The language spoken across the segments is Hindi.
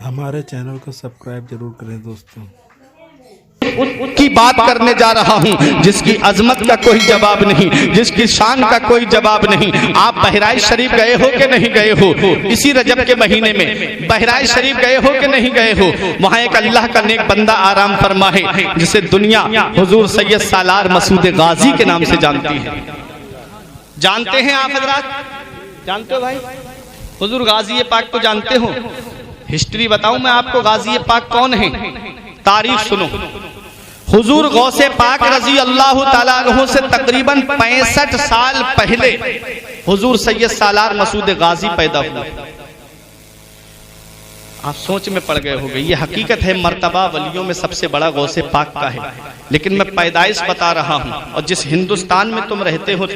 हमारे चैनल को सब्सक्राइब जरूर करें दोस्तों। की बात करने जा रहा हूं जिसकी अजमत का कोई जवाब नहीं, जिसकी शान का कोई जवाब नहीं। आप बहराइच शरीफ गए हो कि नहीं गए हो? इसी रजब के महीने में बहराइच शरीफ गए हो कि नहीं गए हो? वहां एक अल्लाह का नेक बंदा आराम फरमा है जिसे दुनिया हुजूर सैयद सालार मसूद गाजी के नाम से जानती है। जानते हैं आप हजरात? जानते हो भाई? हुजूर गाजी पाक को जानते हो? हिस्ट्री बताऊं मैं आपको, गाजी पाक कौन है? तारीख सुनो। हुजूर गौसे पाक रजी अल्लाह ताला अन्हु से तकरीबन 65 साल पहले हुजूर सैयद सालार मसूद गाजी पैदा हुए। आप सोच में पड़ गए होंगे, ये हकीकत है, मर्तबा वलियों में सबसे बड़ा गौसे पाक का है। लेकिन मैं पैदाइश बता रहा हूं, और जिस हिंदुस्तान में तुम रहते हो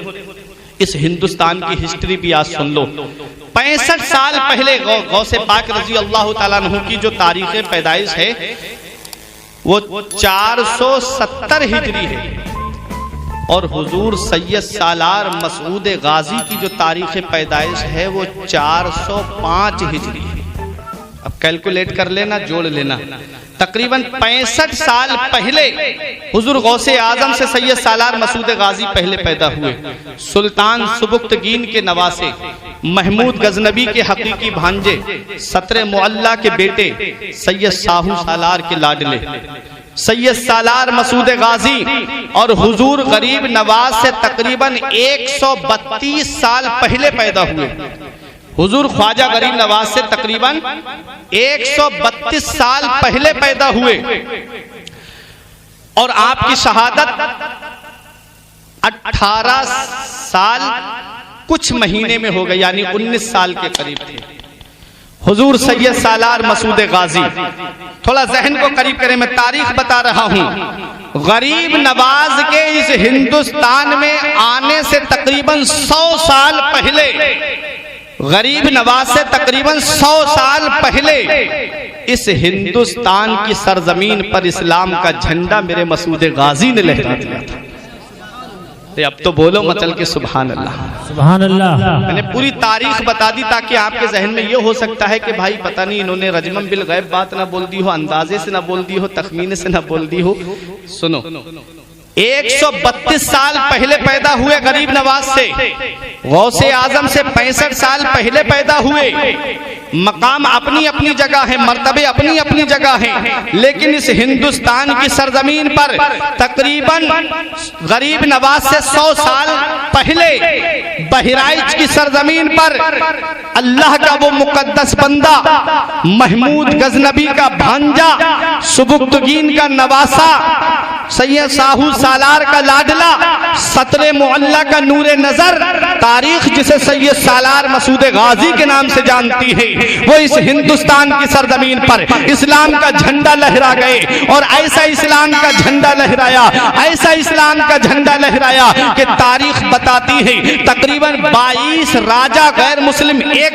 इस हिंदुस्तान की हिस्ट्री भी आज सुन लो। 65 साल पहले गौसे पाक रजी अल्लाह ताला अन्हु की जो तारीख पैदाइश है वो 470 हिजरी है, और हुजूर सैयद सालार मसूद गाजी की जो तारीख पैदाइश है वो 405 हिजरी है। अब कैलकुलेट कर लेना, जोड़ लेना। तकरीबन 65 साल पहले हुजूर गौसे आजम से सैयद सालार मसूद गाजी पहले पैदा हुए। सुल्तान सुबुक्तगीन के नवासे, महमूद गजनबी के हकीकी भांजे, सत्र मुअल्ला के बेटे, सैयद साहू सालार के लाडले सैयद सालार मसूद गाजी और हुजूर गरीब नवाज से तकरीबन 132 साल पहले पैदा हुए। हुजूर ख्वाजा गरीब नवाज से तकरीबन 132 साल पहले पैदा हुए, और आपकी शहादत 18 साल कुछ महीने में हो गई, यानी 19 साल के करीब थे। हुजूर सैयद सालार मसूद गाजी, थोड़ा जहन को करीब करें, मैं तारीख बता रहा हूं। गरीब नवाज के इस हिंदुस्तान में आने से तकरीबन 100 साल पहले, गरीब नवाज से तकरीबन 100 साल पहले इस हिंदुस्तान की सरजमीन पर इस्लाम का झंडा मेरे मसूद गाजी ने लहरा दिया था। अब तो बोलो मचल के सुभान अल्लाह, सुभान अल्लाह। मैंने पूरी तारीख बता दी ताकि आपके जहन में ये हो सकता है कि भाई पता नहीं इन्होंने रजमन बिल गैब बात ना बोल दी हो, अंदाजे से ना बोल दी हो, तखमीने से ना बोल दी हो। सुनो, 132 साल पहले पैदा हुए गरीब नवाज से, गौसे आजम से 65 साल पहले पैदा हुए। मकाम अपनी अपनी जगह है, मर्तबे अपनी अपनी जगह है, लेकिन इस हिंदुस्तान की सरजमीन पर तकरीबन गरीब नवाज से 100 साल पहले बहराइच की सरजमीन पर अल्लाह का वो मुकद्दस बंदा, महमूद गजनबी का भांजा, सुबुक्तगीन का नवासा, सैयद साहू सालार का लाडला, सत्रे मुअल्ला का नूरे नजर, तारीख जिसे सैयद सालार मसूद गाजी के नाम से जानती है, वो इस हिंदुस्तान की सरजमीन पर इस्लाम का झंडा लहरा गए। और ऐसा इस्लाम का झंडा लहराया, ऐसा इस्लाम का झंडा लहराया कि तारीख बताती है तकरीबन 22 राजा गैर मुस्लिम एक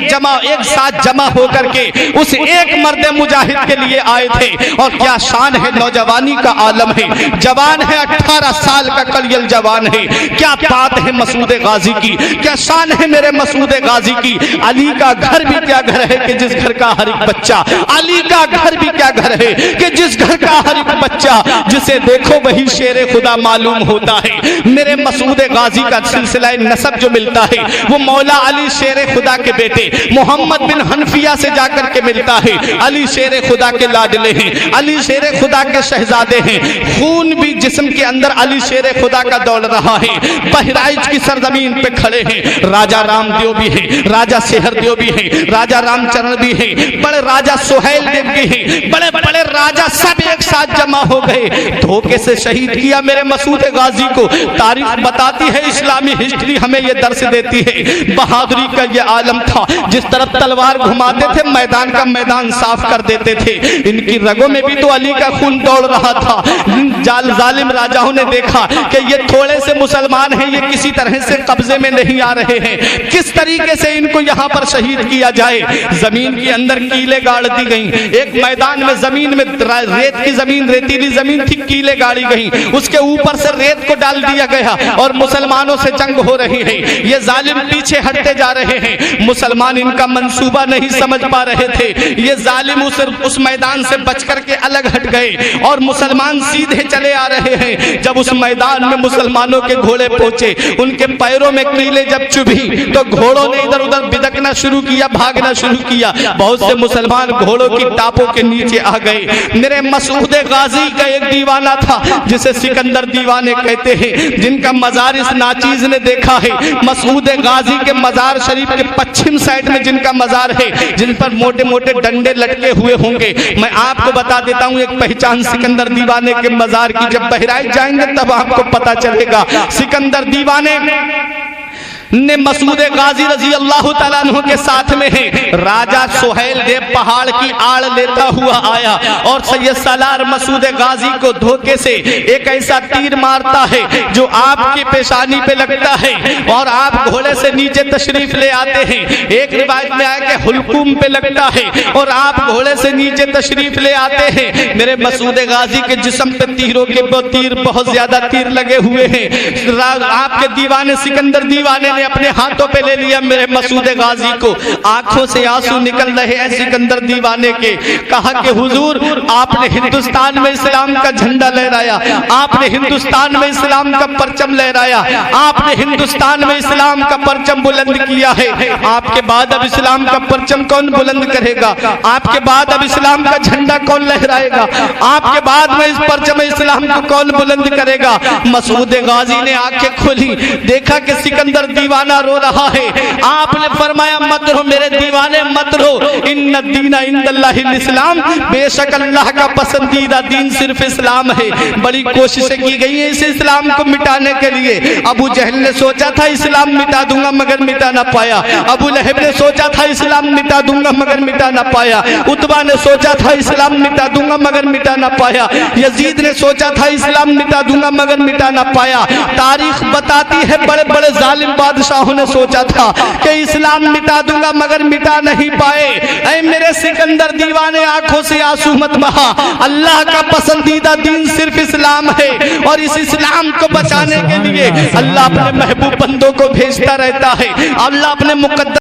साथ जमा होकर के उस एक मर्द मुजाहिद के लिए आए थे। और क्या शान है, नौजवानी का आलम है, जवान है, 18 साल का कलियल जवान है। क्या बात है मसूद गाजी की, क्या शान है मेरे मसूद गाजी की। अली का घर भी क्या घर है कि जिस घर का हर एक बच्चा, अली का घर भी क्या घर है कि जिस घर का हर एक बच्चा जिसे देखो वही शेरे खुदा मालूम होता है। मेरे मसूद गाजी का सिलसिला नसब जो मिलता है वो मौला अली शेरे खुदा के बेटे मोहम्मद बिन हनफिया से जाकर के मिलता है। अली शेरे खुदा के लाडले हैं, अली शेरे खुदा के शहजादे हैं, खून भी जिस्म के अंदर अली शेरे खुदा का दौड़ रहा है। बहराइच की सरजमीन पे खड़े हैं राजा रामदेव भी है, राजा सेहरदेव भी है, राजा रामचरण भी है, बड़े राजा सुहेल देव भी हैं, बड़े बड़े राजा सब एक साथ जमा हो गए। धोखे से शहीद किया मेरे मसूद गाजी को। तारीख बताती है, इस्लामी हिस्ट्री हमें ये दर्श देती है। बहादुरी का ये आलम था, जिस तरफ तलवार घुमाते थे मैदान का मैदान साफ कर देते थे। इनकी रगों में भी तो अली का खून दौड़ रहा था। जालिम राजाओं ने देखा कि ये थोड़े से मुसलमान हैं, ये किसी तरह से कब्जे में नहीं आ रहे हैं, किस तरीके से इनको यहाँ पर शहीद किया जाए। जमीन के अंदर कीले गाड़ दी गई, एक मैदान में जमीन में रेत की जमीन, रेतीली जमीन थी, कीले गाड़ी गई, उसके ऊपर से रेत को डाल दिया गया और मुसलमानों से जंग हो रही है। ये जालिम पीछे हटते जा रहे हैं, मुसलमान इनका मंसूबा नहीं समझ पा रहे थे। ये जालिम उस मैदान से बच करके अलग हट गए और मुसलमान सीधे चले आ रहे हैं। जब उस मैदान में मुसलमानों के घोड़े पहुंचे, उनके पैरों में कीले जब चुभी तो घोड़ों ने इधर उधर बिदकना शुरू किया, भागना शुरू किया। बहुत से मुसलमान घोड़ों की टापों के नीचे आ गए। मेरे मसूद गाजी का एक दीवाना था जिसे सिकंदर दीवाने कहते हैं, जिनका मजार इस नाचीज ने देखा है। मसूद गाजी के मजार शरीफ के पश्चिम साइड में जिनका मजार है, जिन पर मोटे मोटे डंडे लटके हुए होंगे, मैं आपको बता देता हूं एक पहचान सिकंदर दीवाने के मजार की। जब बहराइच जाएंगे तब आपको पता चलेगा। सिकंदर दीवाने ने मसूद गाजी रजी अल्लाह तआला अन्हु के साथ में है। राजा सुहेल देव पहाड़ की आड़ लेता हुआ आया और सैयद सालार मसूद गाजी को धोखे से एक ऐसा तीर मारता है जो आपकी पेशानी पे लगता है और आप घोड़े से नीचे तशरीफ ले आते हैं। एक रिवायत में आया कि हुलकुम पे लगता है और आप घोड़े से नीचे तशरीफ ले आते हैं। मेरे मसूद गाजी के जिस्म पे तीरों के तीर, बहुत ज्यादा तीर लगे हुए हैं। आपके दीवाने सिकंदर दीवाने अपने हाथों पे ले लिया मेरे मसूद गाजी को। आंखों से आंसू निकल रहे हैं सिकंदर दीवाने के। कहा कि हुजूर, आपने हिंदुस्तान में इस्लाम का झंडा लहराया, आपने हिंदुस्तान में इस्लाम का परचम लहराया, आपने हिंदुस्तान में इस्लाम का परचम बुलंद किया है। आपके बाद अब इस्लाम का परचम कौन बुलंद करेगा? आपके बाद अब इस्लाम का झंडा कौन लहराएगा? आपके बाद में इस परचम इस्लाम को कौन बुलंद करेगा? मसूद गाजी ने आंखें खोली, देखा कि सिकंदर दीवाना रो रहा है। आपने फरमाया, मत रो मेरे दीवाने, मत रो। इन्ना दीना इंदल्लाहिल इस्लाम, बेशक अल्लाह का पसंदीदा दीन सिर्फ इस्लाम है। बड़ी कोशिशें की गई है इस इस्लाम को मिटाने के लिए। अबू जहल ने सोचा था इस्लाम मिटा दूंगा मगर मिटा ना पाया। अबू लहब ने सोचा था इस्लाम मिटा दूंगा मगर मिटा ना पाया। उतबा ने सोचा था इस्लाम मिटा दूंगा मगर मिटा ना पाया। यजीद ने सोचा था इस्लाम मिटा दूंगा मगर मिटा ना पाया। तारीख बताती है बड़े बड़े जालिम बादशाहों ने सोचा था कि इस्लाम मिटा दूंगा मगर मिटा नहीं पाए। ऐ मेरे सिकंदर दीवाने, आंखों से आंसू मत बहा। अल्लाह का पसंदीदा दीन सिर्फ इस्लाम है और इस इस्लाम को बचाने के लिए अल्लाह अपने महबूब बंदों को भेजता रहता है। अल्लाह अपने मुकद्दस